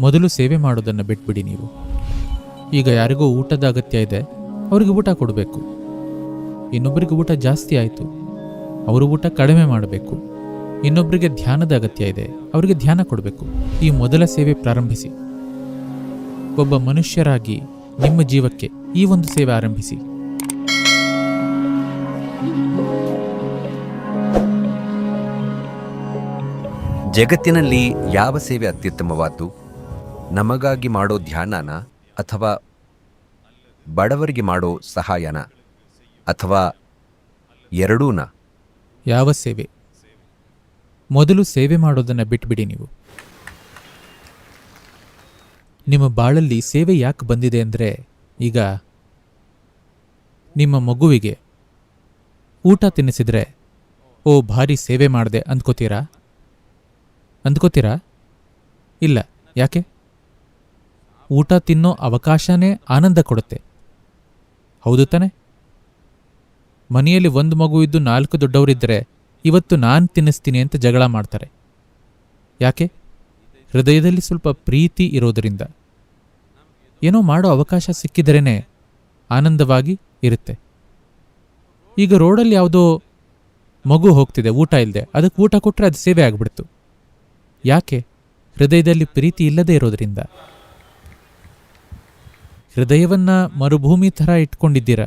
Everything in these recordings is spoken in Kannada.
ಮೊದಲು ಸೇವೆ ಮಾಡೋದನ್ನು ಬಿಟ್ಬಿಡಿ ನೀವು. ಈಗ ಯಾರಿಗೋ ಊಟದ ಅಗತ್ಯ ಇದೆ, ಅವರಿಗೆ ಊಟ ಕೊಡಬೇಕು. ಇನ್ನೊಬ್ಬರಿಗೆ ಊಟ ಜಾಸ್ತಿ ಆಯಿತು, ಅವರು ಊಟ ಕಡಿಮೆ ಮಾಡಬೇಕು. ಇನ್ನೊಬ್ಬರಿಗೆ ಧ್ಯಾನದ ಅಗತ್ಯ ಇದೆ, ಅವರಿಗೆ ಧ್ಯಾನ ಕೊಡಬೇಕು. ಈ ಮೊದಲ ಸೇವೆ ಪ್ರಾರಂಭಿಸಿ. ಒಬ್ಬ ಮನುಷ್ಯರಾಗಿ ನಿಮ್ಮ ಜೀವಕ್ಕೆ ಈ ಒಂದು ಸೇವೆ ಆರಂಭಿಸಿ. ಜಗತ್ತಿನಲ್ಲಿ ಯಾವ ಸೇವೆ ಅತ್ಯುತ್ತಮವಾದ್ದು? ನಮಗಾಗಿ ಮಾಡೋ ಧ್ಯಾನನ, ಅಥವಾ ಬಡವರಿಗೆ ಮಾಡೋ ಸಹಾಯನ, ಅಥವಾ ಎರಡೂನ? ಯಾವ ಸೇವೆ? ಮೊದಲು ಸೇವೆ ಮಾಡೋದನ್ನು ಬಿಟ್ಬಿಡಿ ನೀವು. ನಿಮ್ಮ ಬಾಳಲ್ಲಿ ಸೇವೆ ಯಾಕೆ ಬಂದಿದೆ ಅಂದರೆ, ಈಗ ನಿಮ್ಮ ಮಗುವಿಗೆ ಊಟ ತಿನ್ನಿಸಿದ್ರೆ ಓ ಭಾರಿ ಸೇವೆ ಮಾಡಿದೆ ಅಂದ್ಕೋತೀರಾ? ಇಲ್ಲ. ಯಾಕೆ? ಊಟ ತಿನ್ನೋ ಅವಕಾಶನೇ ಆನಂದ ಕೊಡುತ್ತೆ, ಹೌದು ತಾನೆ? ಮನೆಯಲ್ಲಿ ಒಂದು ಮಗು ಇದ್ದು 4 ದೊಡ್ಡವರಿದ್ದರೆ ಇವತ್ತು ನಾನು ತಿನ್ನಿಸ್ತೀನಿ ಅಂತ ಜಗಳ ಮಾಡ್ತಾರೆ. ಯಾಕೆ? ಹೃದಯದಲ್ಲಿ ಸ್ವಲ್ಪ ಪ್ರೀತಿ ಇರೋದರಿಂದ. ಏನೋ ಮಾಡೋ ಅವಕಾಶ ಸಿಕ್ಕಿದ್ರೇ ಆನಂದವಾಗಿ ಇರುತ್ತೆ. ಈಗ ರೋಡಲ್ಲಿ ಯಾವುದೋ ಮಗು ಹೋಗ್ತಿದೆ ಊಟ ಇಲ್ಲದೆ, ಅದಕ್ಕೆ ಊಟ ಕೊಟ್ಟರೆ ಅದು ಸೇವೆ ಆಗಿಬಿಡ್ತು. ಯಾಕೆ? ಹೃದಯದಲ್ಲಿ ಪ್ರೀತಿ ಇಲ್ಲದೆ ಇರೋದ್ರಿಂದ. ಹೃದಯವನ್ನ ಮರುಭೂಮಿ ಥರ ಇಟ್ಕೊಂಡಿದ್ದೀರ.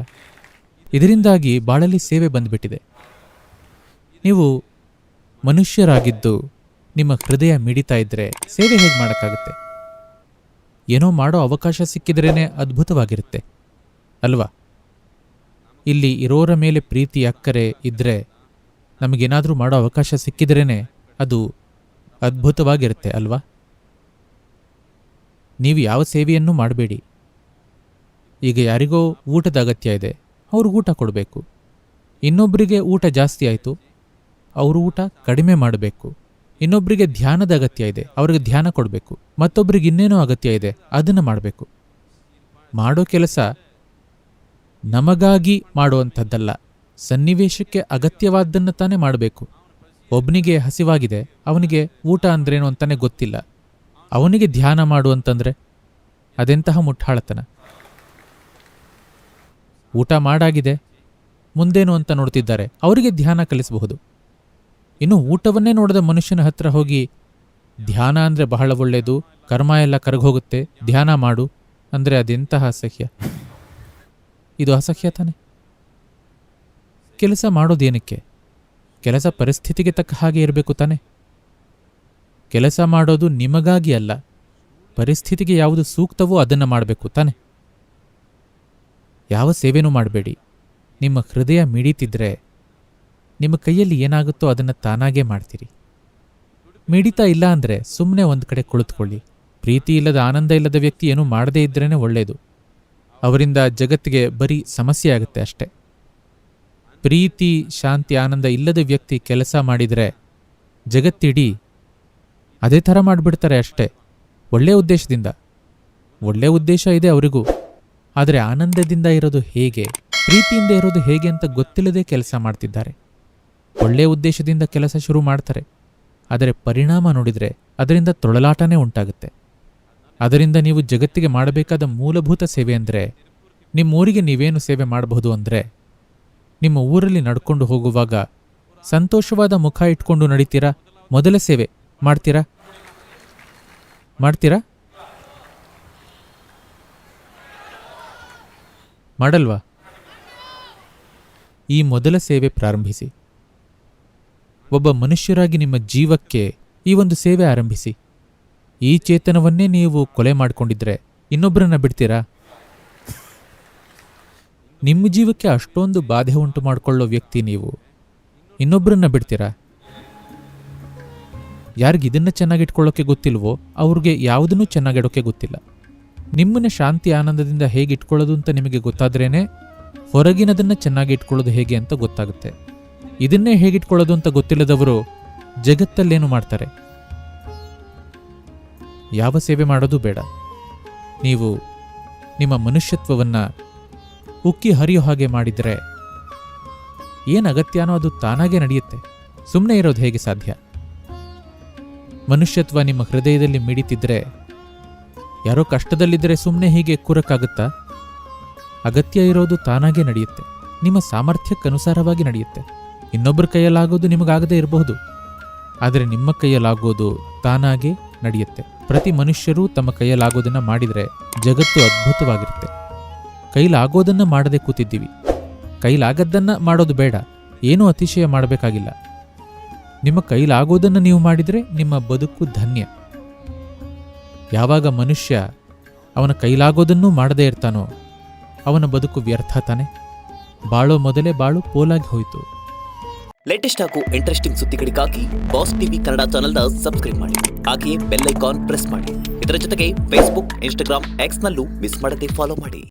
ಇದರಿಂದಾಗಿ ಬಾಳಲ್ಲಿ ಸೇವೆ ಬಂದ್ಬಿಟ್ಟಿದೆ. ನೀವು ಮನುಷ್ಯರಾಗಿದ್ದು ನಿಮ್ಮ ಹೃದಯ ಮಿಡಿತಾ ಇದ್ರೆ ಸೇವೆ ಹೇಗೆ ಮಾಡೋಕ್ಕಾಗುತ್ತೆ? ಏನೋ ಮಾಡೋ ಅವಕಾಶ ಸಿಕ್ಕಿದ್ರೇ ಅದ್ಭುತವಾಗಿರುತ್ತೆ ಅಲ್ವಾ? ಇಲ್ಲಿ ಇರೋರ ಮೇಲೆ ಪ್ರೀತಿ ಅಕ್ಕರೆ ಇದ್ದರೆ ನಮಗೇನಾದರೂ ಮಾಡೋ ಅವಕಾಶ ಸಿಕ್ಕಿದ್ರೇ ಅದು ಅದ್ಭುತವಾಗಿರುತ್ತೆ ಅಲ್ವಾ? ನೀವು ಯಾವ ಸೇವೆಯನ್ನೂ ಮಾಡಬೇಡಿ. ಈಗ ಯಾರಿಗೋ ಊಟದ ಅಗತ್ಯ ಇದೆ, ಅವ್ರಿಗೆ ಊಟ ಕೊಡಬೇಕು. ಇನ್ನೊಬ್ಬರಿಗೆ ಊಟ ಜಾಸ್ತಿ ಆಯಿತು, ಅವರು ಊಟ ಕಡಿಮೆ ಮಾಡಬೇಕು. ಇನ್ನೊಬ್ಬರಿಗೆ ಧ್ಯಾನದ ಅಗತ್ಯ ಇದೆ, ಅವ್ರಿಗೆ ಧ್ಯಾನ ಕೊಡಬೇಕು. ಮತ್ತೊಬ್ಬರಿಗೆ ಇನ್ನೇನೋ ಅಗತ್ಯ ಇದೆ, ಅದನ್ನು ಮಾಡಬೇಕು. ಮಾಡೋ ಕೆಲಸ ನಮಗಾಗಿ ಮಾಡುವಂಥದ್ದಲ್ಲ, ಸನ್ನಿವೇಶಕ್ಕೆ ಅಗತ್ಯವಾದ್ದನ್ನು ತಾನೇ ಮಾಡಬೇಕು. ಒಬ್ಬನಿಗೆ ಹಸಿವಾಗಿದೆ, ಅವನಿಗೆ ಊಟ ಅಂದ್ರೇನು ಅಂತಾನೆ ಗೊತ್ತಿಲ್ಲ, ಅವನಿಗೆ ಧ್ಯಾನ ಮಾಡು ಅಂತಂದ್ರೆ ಅದೆಂತಹ ಮುಟ್ಟಾಳತನ. ಊಟ ಮಾಡಾಗಿದೆ, ಮುಂದೇನು ಅಂತ ನೋಡ್ತಿದ್ದಾರೆ, ಅವರಿಗೆ ಧ್ಯಾನ ಕಲಿಸಬಹುದು. ಇನ್ನು ಊಟವನ್ನೇ ನೋಡದ ಮನುಷ್ಯನ ಹತ್ರ ಹೋಗಿ ಧ್ಯಾನ ಅಂದರೆ ಬಹಳ ಒಳ್ಳೆಯದು, ಕರ್ಮ ಎಲ್ಲ ಕರಗೋಗುತ್ತೆ, ಧ್ಯಾನ ಮಾಡು ಅಂದರೆ ಅದೆಂತಹ ಅಸಹ್ಯ. ಇದು ಅಸಹ್ಯ ತಾನೆ. ಕೆಲಸ ಮಾಡೋದೇನಕ್ಕೆ? ಕೆಲಸ ಪರಿಸ್ಥಿತಿಗೆ ತಕ್ಕ ಹಾಗೆ ಇರಬೇಕು ತಾನೆ. ಕೆಲಸ ಮಾಡೋದು ನಿಮಗಾಗಿ ಅಲ್ಲ, ಪರಿಸ್ಥಿತಿಗೆ ಯಾವುದು ಸೂಕ್ತವೋ ಅದನ್ನು ಮಾಡಬೇಕು ತಾನೆ. ಯಾವ ಸೇವೆನೂ ಮಾಡಬೇಡಿ. ನಿಮ್ಮ ಹೃದಯ ಮಿಡಿತಿದ್ರೆ ನಿಮ್ಮ ಕೈಯಲ್ಲಿ ಏನಾಗುತ್ತೋ ಅದನ್ನು ತಾನಾಗೇ ಮಾಡ್ತೀರಿ. ಮಿಡಿತಾ ಇಲ್ಲ ಅಂದರೆ ಸುಮ್ಮನೆ ಒಂದು ಕಡೆ ಕುಳಿತುಕೊಳ್ಳಿ. ಪ್ರೀತಿ ಇಲ್ಲದ, ಆನಂದ ಇಲ್ಲದ ವ್ಯಕ್ತಿ ಏನೂ ಮಾಡದೇ ಇದ್ರೇ ಒಳ್ಳೆಯದು. ಅವರಿಂದ ಜಗತ್ತಿಗೆ ಬರೀ ಸಮಸ್ಯೆ ಆಗುತ್ತೆ ಅಷ್ಟೆ. ಪ್ರೀತಿ, ಶಾಂತಿ, ಆನಂದ ಇಲ್ಲದ ವ್ಯಕ್ತಿ ಕೆಲಸ ಮಾಡಿದರೆ ಜಗತ್ತಿಡೀ ಅದೇ ಥರ ಮಾಡಿಬಿಡ್ತಾರೆ ಅಷ್ಟೇ. ಒಳ್ಳೆಯ ಉದ್ದೇಶದಿಂದ. ಒಳ್ಳೆಯ ಉದ್ದೇಶ ಇದೆ ಅವರಿಗೂ, ಆದರೆ ಆನಂದದಿಂದ ಇರೋದು ಹೇಗೆ, ಪ್ರೀತಿಯಿಂದ ಇರೋದು ಹೇಗೆ ಅಂತ ಗೊತ್ತಿಲ್ಲದೆ ಕೆಲಸ ಮಾಡ್ತಿದ್ದಾರೆ. ಒಳ್ಳೆಯ ಉದ್ದೇಶದಿಂದ ಕೆಲಸ ಶುರು ಮಾಡ್ತಾರೆ, ಆದರೆ ಪರಿಣಾಮ ನೋಡಿದರೆ ಅದರಿಂದ ತೊಳಲಾಟನೇ ಉಂಟಾಗುತ್ತೆ. ಅದರಿಂದ ನೀವು ಜಗತ್ತಿಗೆ ಮಾಡಬೇಕಾದ ಮೂಲಭೂತ ಸೇವೆ ಅಂದರೆ, ನಿಮ್ಮೂರಿಗೆ ನೀವೇನು ಸೇವೆ ಮಾಡಬಹುದು ಅಂದರೆ, ನಿಮ್ಮ ಊರಲ್ಲಿ ನಡ್ಕೊಂಡು ಹೋಗುವಾಗ ಸಂತೋಷವಾದ ಮುಖ ಇಟ್ಕೊಂಡು ನಡೀತೀರಾ? ಮೊದಲ ಸೇವೆ ಮಾಡ್ತೀರಾ? ಮಾಡಲ್ವಾ? ಈ ಮೊದಲ ಸೇವೆ ಪ್ರಾರಂಭಿಸಿ. ಒಬ್ಬ ಮನುಷ್ಯರಾಗಿ ನಿಮ್ಮ ಜೀವಕ್ಕೆ ಈ ಒಂದು ಸೇವೆ ಆರಂಭಿಸಿ. ಈ ಚೇತನವನ್ನೇ ನೀವು ಕೊಲೆ ಮಾಡಿಕೊಂಡಿದ್ರೆ ಇನ್ನೊಬ್ಬರನ್ನ ಬಿಡ್ತೀರಾ? ನಿಮ್ಮ ಜೀವಕ್ಕೆ ಅಷ್ಟೊಂದು ಬಾಧೆ ಉಂಟು ಮಾಡಿಕೊಳ್ಳೋ ವ್ಯಕ್ತಿ ನೀವು, ಇನ್ನೊಬ್ಬರನ್ನ ಬಿಡ್ತೀರಾ? ಯಾರಿಗಿದನ್ನು ಚೆನ್ನಾಗಿಟ್ಕೊಳ್ಳೋಕೆ ಗೊತ್ತಿಲ್ವೋ ಅವ್ರಿಗೆ ಯಾವುದನ್ನೂ ಚೆನ್ನಾಗಿಡೋಕೆ ಗೊತ್ತಿಲ್ಲ. ನಿಮ್ಮನ್ನ ಶಾಂತಿ ಆನಂದದಿಂದ ಹೇಗೆ ಇಟ್ಕೊಳ್ಳೋದು ಅಂತ ನಿಮಗೆ ಗೊತ್ತಾದ್ರೇನೆ ಹೊರಗಿನದನ್ನು ಚೆನ್ನಾಗಿ ಇಟ್ಕೊಳ್ಳೋದು ಹೇಗೆ ಅಂತ ಗೊತ್ತಾಗುತ್ತೆ. ಇದನ್ನೇ ಹೇಗಿಟ್ಕೊಳ್ಳೋದು ಅಂತ ಗೊತ್ತಿಲ್ಲದವರು ಜಗತ್ತಲ್ಲೇನು ಮಾಡ್ತಾರೆ? ಯಾವ ಸೇವೆ ಮಾಡೋದು ಬೇಡ. ನೀವು ನಿಮ್ಮ ಮನುಷ್ಯತ್ವವನ್ನು ಉಕ್ಕಿ ಹರಿಯೋ ಹಾಗೆ ಮಾಡಿದರೆ ಏನು ಅಗತ್ಯನೋ ಅದು ತಾನಾಗೇ ನಡೆಯುತ್ತೆ. ಸುಮ್ಮನೆ ಇರೋದು ಹೇಗೆ ಸಾಧ್ಯ? ಮನುಷ್ಯತ್ವ ನಿಮ್ಮ ಹೃದಯದಲ್ಲಿ ಮಿಡಿತಿದ್ರೆ ಯಾರೋ ಕಷ್ಟದಲ್ಲಿದ್ದರೆ ಸುಮ್ಮನೆ ಹೀಗೆ ಕೂರಕ್ಕಾಗುತ್ತಾ? ಅಗತ್ಯ ಇರೋದು ತಾನಾಗೇ ನಡೆಯುತ್ತೆ, ನಿಮ್ಮ ಸಾಮರ್ಥ್ಯಕ್ಕನುಸಾರವಾಗಿ ನಡೆಯುತ್ತೆ. ಇನ್ನೊಬ್ಬರ ಕೈಯಲ್ಲಾಗೋದು ನಿಮಗಾಗದೇ ಇರಬಹುದು, ಆದರೆ ನಿಮ್ಮ ಕೈಯಲ್ಲಾಗೋದು ತಾನಾಗೇ ನಡೆಯುತ್ತೆ. ಪ್ರತಿ ಮನುಷ್ಯರೂ ತಮ್ಮ ಕೈಯಲ್ಲಾಗೋದನ್ನ ಮಾಡಿದರೆ ಜಗತ್ತು ಅದ್ಭುತವಾಗಿರುತ್ತೆ. ಕೈಲಾಗೋದನ್ನ ಮಾಡದೆ ಕೂತಿದ್ದೀವಿ. ಕೈಲಾಗದ್ದನ್ನ ಮಾಡೋದು ಬೇಡ, ಏನೂ ಅತಿಶಯ ಮಾಡಬೇಕಾಗಿಲ್ಲ. ನಿಮ್ಮ ಕೈಲಾಗೋದನ್ನು ನೀವು ಮಾಡಿದರೆ ನಿಮ್ಮ ಬದುಕು ಧನ್ಯ. ಯಾವಾಗ ಮನುಷ್ಯ ಅವನ ಕೈಲಾಗೋದನ್ನೂ ಮಾಡದೇ ಇರ್ತಾನೋ ಅವನ ಬದುಕು ವ್ಯರ್ಥ ತಾನೆ. ಬಾಳೋ ಮೊದಲೇ ಬಾಳು ಪೋಲಾಗಿ ಹೋಯಿತು. ಲೇಟೆಸ್ಟ್ ಹಾಗೂ ಇಂಟ್ರೆಸ್ಟಿಂಗ್ ಸುದ್ದಿಗಳಿಗಾಗಿ ಬಾಸ್ ಟಿವಿ ಕನ್ನಡ ಚಾನೆಲ್ನ ಸಬ್ಸ್ಕ್ರೈಬ್ ಮಾಡಿ. ಹಾಗೆಯೇ ಬೆಲ್ ಐಕಾನ್ ಪ್ರೆಸ್ ಮಾಡಿ. ಇದರ ಜೊತೆಗೆ ಫೇಸ್ಬುಕ್, ಇನ್ಸ್ಟಾಗ್ರಾಮ್, ಎಕ್ಸ್ನಲ್ಲೂ ಮಿಸ್ ಮಾಡದೆ ಫಾಲೋ ಮಾಡಿ.